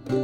Hello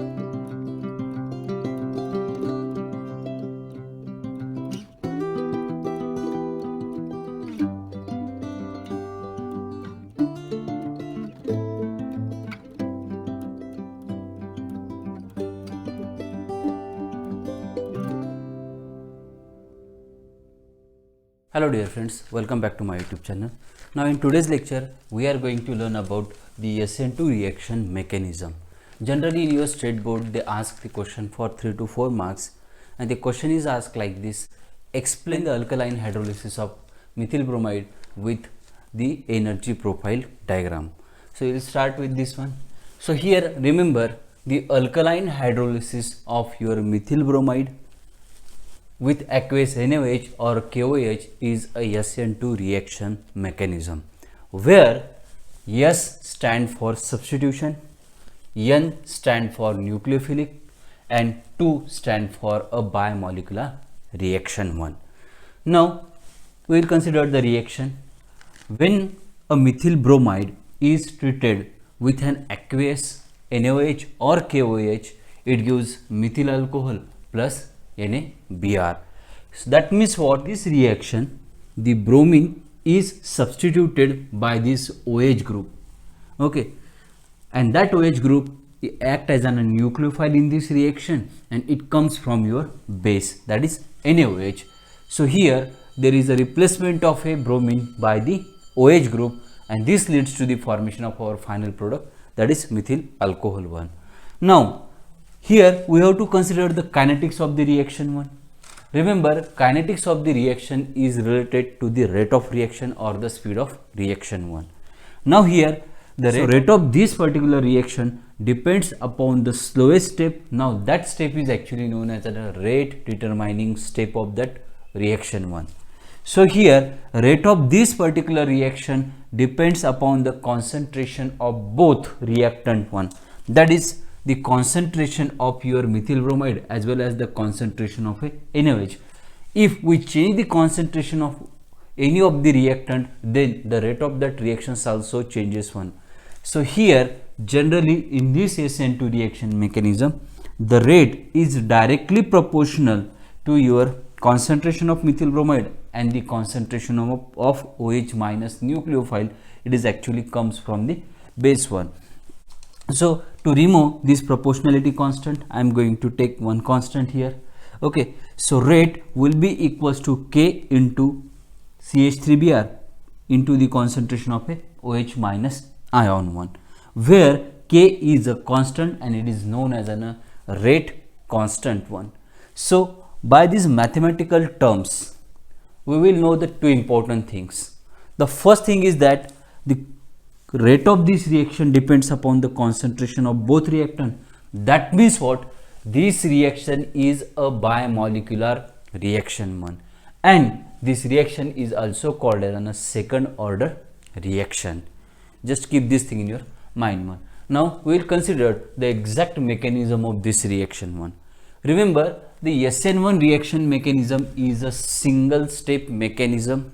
dear friends, welcome back to my YouTube channel. Now in today's lecture, we are going to learn about the SN2 reaction mechanism. Generally in your state board, they ask the question for 3 to 4 marks, and the question is asked like this: explain the alkaline hydrolysis of methyl bromide with the energy profile diagram. So we'll start with this one. So here remember, the alkaline hydrolysis of your methyl bromide with aqueous NaOH or KOH is a SN2 reaction mechanism, where S stand for substitution, N stand for nucleophilic, and 2 stand for a bimolecular reaction 1. Now we will consider the reaction. When a methyl bromide is treated with an aqueous NaOH or KOH, it gives methyl alcohol plus NaBr. So that means what? This reaction, the bromine is substituted by this OH group, okay, and that OH group act as a nucleophile in this reaction, and it comes from your base, that is NaOH. So here there is a replacement of a bromine by the OH group, and this leads to the formation of our final product, that is methyl alcohol 1. Now here we have to consider the kinetics of the reaction 1. Remember, kinetics of the reaction is related to the rate of reaction or the speed of reaction 1. Now here the rate of this particular reaction depends upon the slowest step. Now that step is actually known as a rate determining step of that reaction 1. So here rate of this particular reaction depends upon the concentration of both reactant 1, that is the concentration of your methyl bromide as well as the concentration of a NaOH. If we change the concentration of any of the reactant, then the rate of that reactions also changes 1. So here generally in this SN2 reaction mechanism, the rate is directly proportional to your concentration of methyl bromide and the concentration of OH minus nucleophile. It is actually comes from the base 1. So to remove this proportionality constant, I am going to take one constant here. Okay, so rate will be equals to K into CH3Br into the concentration of a OH minus ion 1, where K is a constant and it is known as a rate constant 1. So by these mathematical terms, we will know the two important things. The first thing is that the rate of this reaction depends upon the concentration of both reactant. That means what? This reaction is a bimolecular reaction 1, and this reaction is also called as a second order reaction. Just keep this thing in your mind 1. Now we will consider the exact mechanism of this reaction 1. Remember, the SN1 reaction mechanism is a single step mechanism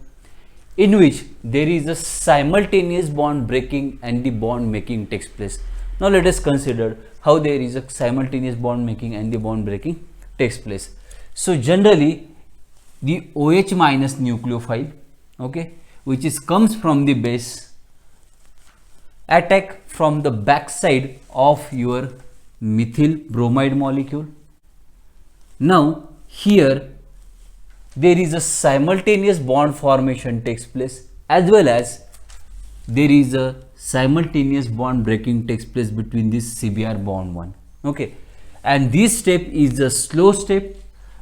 in which there is a simultaneous bond breaking and the bond making takes place. Now let us consider how there is a simultaneous bond making and the bond breaking takes place. So generally the OH minus nucleophile, okay, which is comes from the base, attack from the back side of your methyl bromide molecule. Now here there is a simultaneous bond formation takes place, as well as there is a simultaneous bond breaking takes place between this CBr bond 1, okay, and this step is a slow step.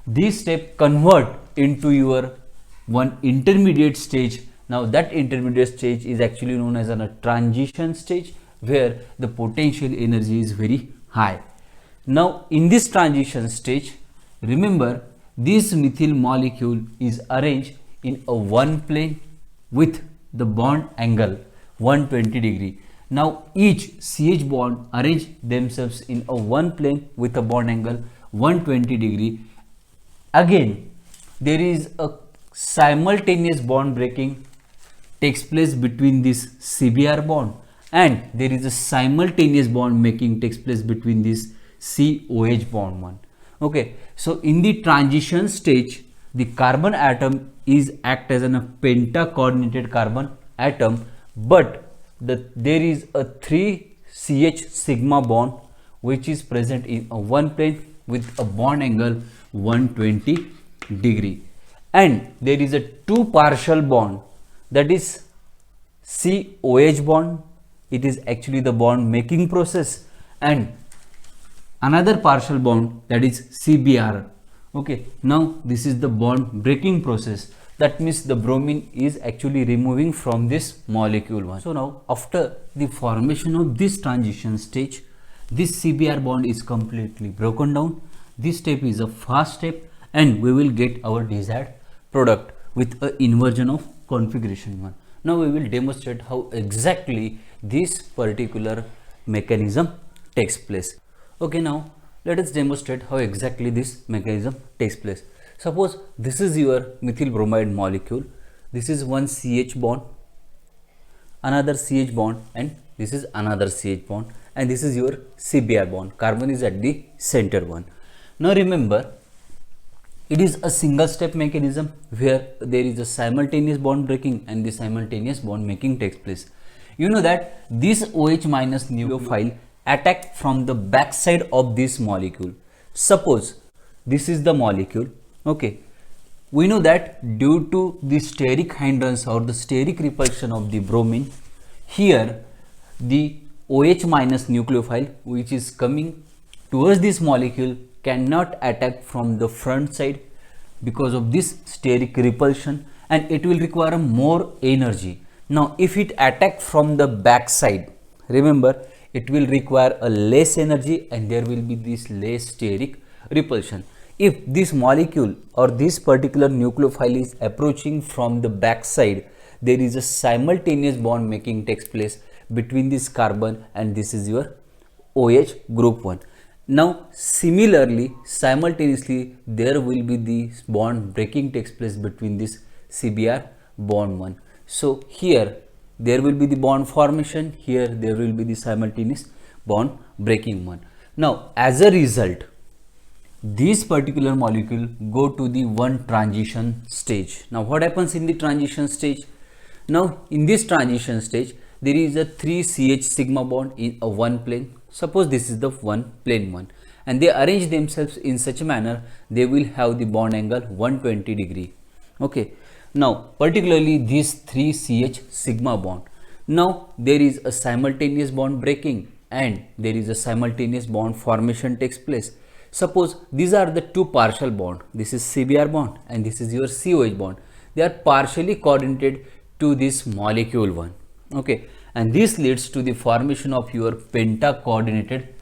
This step convert into your one intermediate stage. Now that intermediate stage is actually known as a transition stage, where the potential energy is very high. Now in this transition stage, remember, this methyl molecule is arranged in a one plane with the bond angle 120 degree. Now each CH bond arrange themselves in a one plane with a bond angle 120 degree. Again there is a simultaneous bond breaking takes place between this CBr bond, and there is a simultaneous bond making takes place between this COH bond 1. Okay, so in the transition stage, the carbon atom is act as a penta coordinated carbon atom, but there is a 3 CH sigma bond which is present in a one plane with a bond angle 120 degree, and there is a 2 partial bond, that is COH bond. It is actually the bond making process, and another partial bond, that is CBr. Okay, now this is the bond breaking process. That means the bromine is actually removing from this molecule one. So now after the formation of this transition stage, this CBr bond is completely broken down. This step is a fast step, and we will get our desired product with a inversion of configuration one. Now we will demonstrate how exactly this particular mechanism takes place. Okay, now let us demonstrate how exactly this mechanism takes place. Suppose this is your methyl bromide molecule. This is one CH bond, another CH bond, and this is another CH bond, and this is your CBr bond. Carbon is at the center one. Now remember, it is a single step mechanism where there is a simultaneous bond breaking and the simultaneous bond making takes place. You know that this OH minus nucleophile attack from the back side of this molecule. Suppose this is the molecule. Okay, we know that due to the steric hindrance or the steric repulsion of the bromine, here the OH minus nucleophile which is coming towards this molecule cannot attack from the front side because of this steric repulsion, and it will require more energy. Now if it attack from the back side, remember it will require a less energy and there will be this less steric repulsion. If this molecule or this particular nucleophile is approaching from the back side, there is a simultaneous bond making takes place between this carbon, and this is your OH group 1. Now similarly, simultaneously there will be this bond breaking takes place between this CBr bond 1. So here there will be the bond formation, here there will be the simultaneous bond breaking one. Now as a result, this particular molecule go to the one transition stage. Now what happens in the transition stage? Now in this transition stage, there is a 3 CH sigma bond in a one plane. Suppose this is the one plane one, and they arrange themselves in such a manner they will have the bond angle 120 degree. Okay, now particularly this 3 CH sigma bond, now there is a simultaneous bond breaking and there is a simultaneous bond formation takes place. Suppose these are the two partial bond, this is CBr bond and this is your COH bond. They are partially coordinated to this molecule one. Okay, and this leads to the formation of your penta coordinated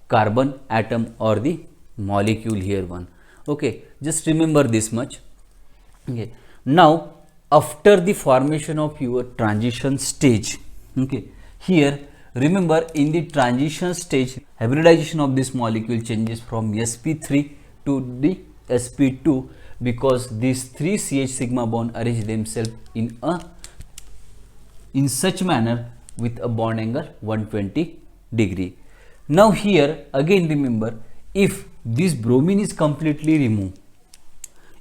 carbon atom or the molecule here one. Okay, just remember this much. Okay, now after the formation of your transition stage, okay, here remember in the transition stage hybridization of this molecule changes from sp3 to the sp2 because these 3 CH sigma bond arrange themselves in such manner with a bond angle 120 degree. Now here again remember, if this bromine is completely removed,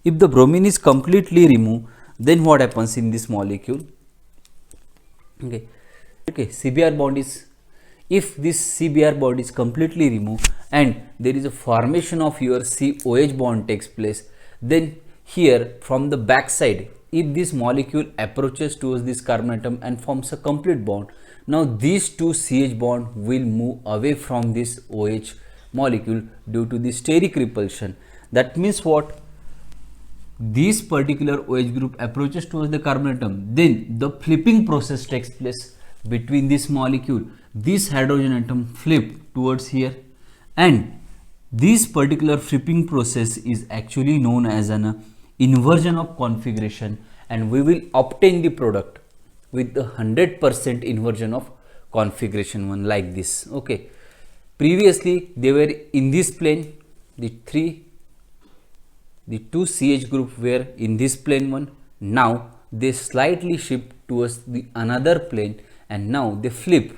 if the bromine is completely removed, then what happens in this molecule? Okay, CBr bond is, if this CBr bond is completely removed and there is a formation of your COH bond takes place, then here from the back side, if this molecule approaches towards this carbon atom and forms a complete bond, now these two CH bond will move away from this OH molecule due to the steric repulsion. That means what? This particular OH group approaches towards the carbon atom, then the flipping process takes place between this molecule. This hydrogen atom flip towards here, and this particular flipping process is actually known as an inversion of configuration, and we will obtain the product with the 100% inversion of configuration one like this. Okay, previously they were in this plane, the two CH group were in this plane one. Now they slightly shift towards the another plane, and now they flip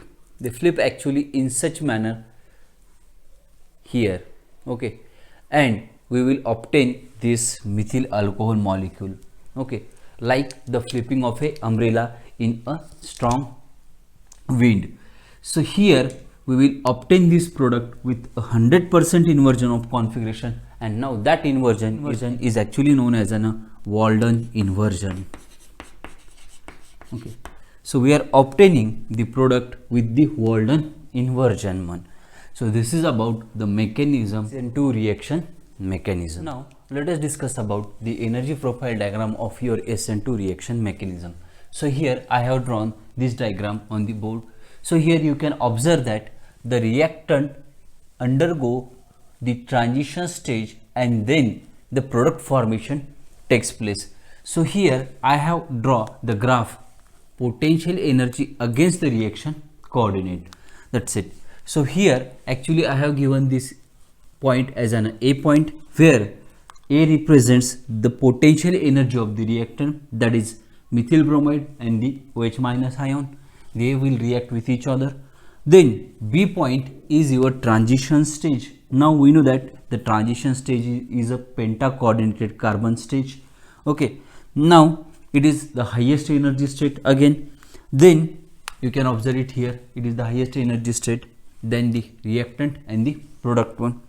actually in such manner here, okay, and we will obtain this methyl alcohol molecule, okay, like the flipping of a umbrella in a strong wind. So here we will obtain this product with 100% inversion of configuration, and now that inversion is actually known as an Walden inversion. Okay, so we are obtaining the product with the Walden inversion one. So this is about the mechanism SN2 reaction mechanism. Now let us discuss about the energy profile diagram of your SN2 reaction mechanism. So here I have drawn this diagram on the board. So here you can observe that the reactant undergo the transition stage and then the product formation takes place. So here I have drawn the graph potential energy against the reaction coordinate. That's it. So here actually I have given this point as an A point, where A represents the potential energy of the reactant, that is methyl bromide and the OH minus ion. They will react with each other. Then B point is your transition stage. Now we know that the transition stage is a penta coordinated carbon stage. Okay, now it is the highest energy state again. Then you can observe it here, it is the highest energy state, then the reactant and the product one.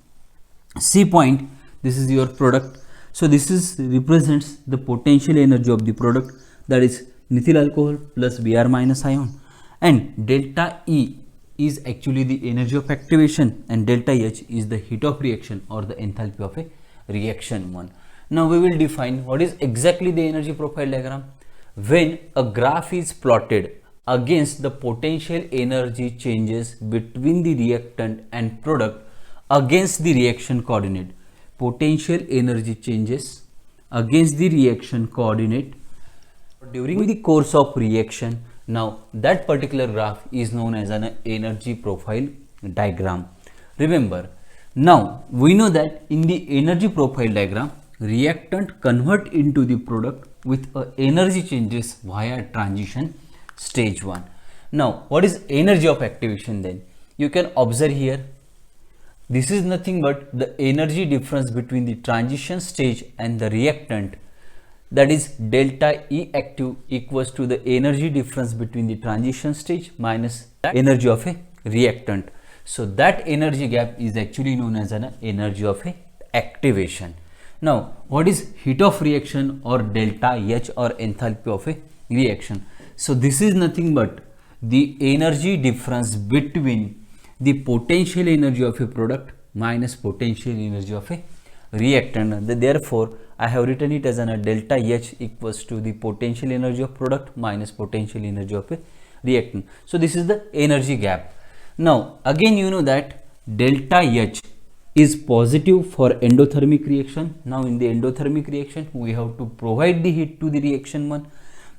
C point, this is your product. So this is represents the potential energy of the product, that is methyl alcohol plus Br minus ion, and delta E is actually the energy of activation, and delta H is the heat of reaction or the enthalpy of a reaction one. Now we will define what is exactly the energy profile diagram. When a graph is plotted against the potential energy changes between the reactant and product against the reaction coordinate, potential energy changes against the reaction coordinate during the course of reaction. Now that particular graph is known as an energy profile diagram. Remember, now we know that in the energy profile diagram, reactant convert into the product with energy changes via transition stage 1. Now what is energy of activation then? You can observe here, this is nothing but the energy difference between the transition stage and the reactant, that is delta E active equals to the energy difference between the transition stage minus the energy of a reactant. So that energy gap is actually known as an energy of a activation. Now what is heat of reaction or delta H or enthalpy of a reaction? So this is nothing but the energy difference between the potential energy of a product minus potential energy of a reactant. Therefore I have written it as a delta H equals to the potential energy of product minus potential energy of a reactant. So this is the energy gap. Now again you know that delta H is positive for endothermic reaction. Now in the endothermic reaction we have to provide the heat to the reaction one.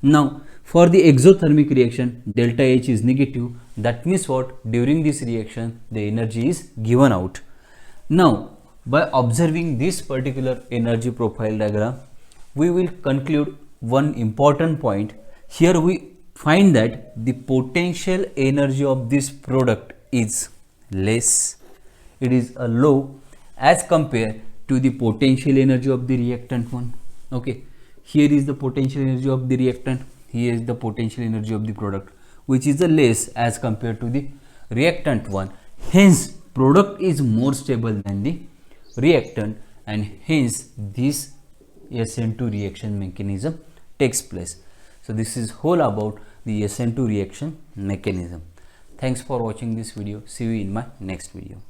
Now for the exothermic reaction, delta H is negative. That means what? During this reaction the energy is given out. Now by observing this particular energy profile diagram, we will conclude one important point. Here we find that the potential energy of this product is less, it is a low as compared to the potential energy of the reactant one. Okay, here is the potential energy of the reactant, here is the potential energy of the product, which is the less as compared to the reactant one. Hence product is more stable than the reactant, and hence this SN2 reaction mechanism takes place. So this is whole about the SN2 reaction mechanism. Thanks for watching this video. See you in my next video.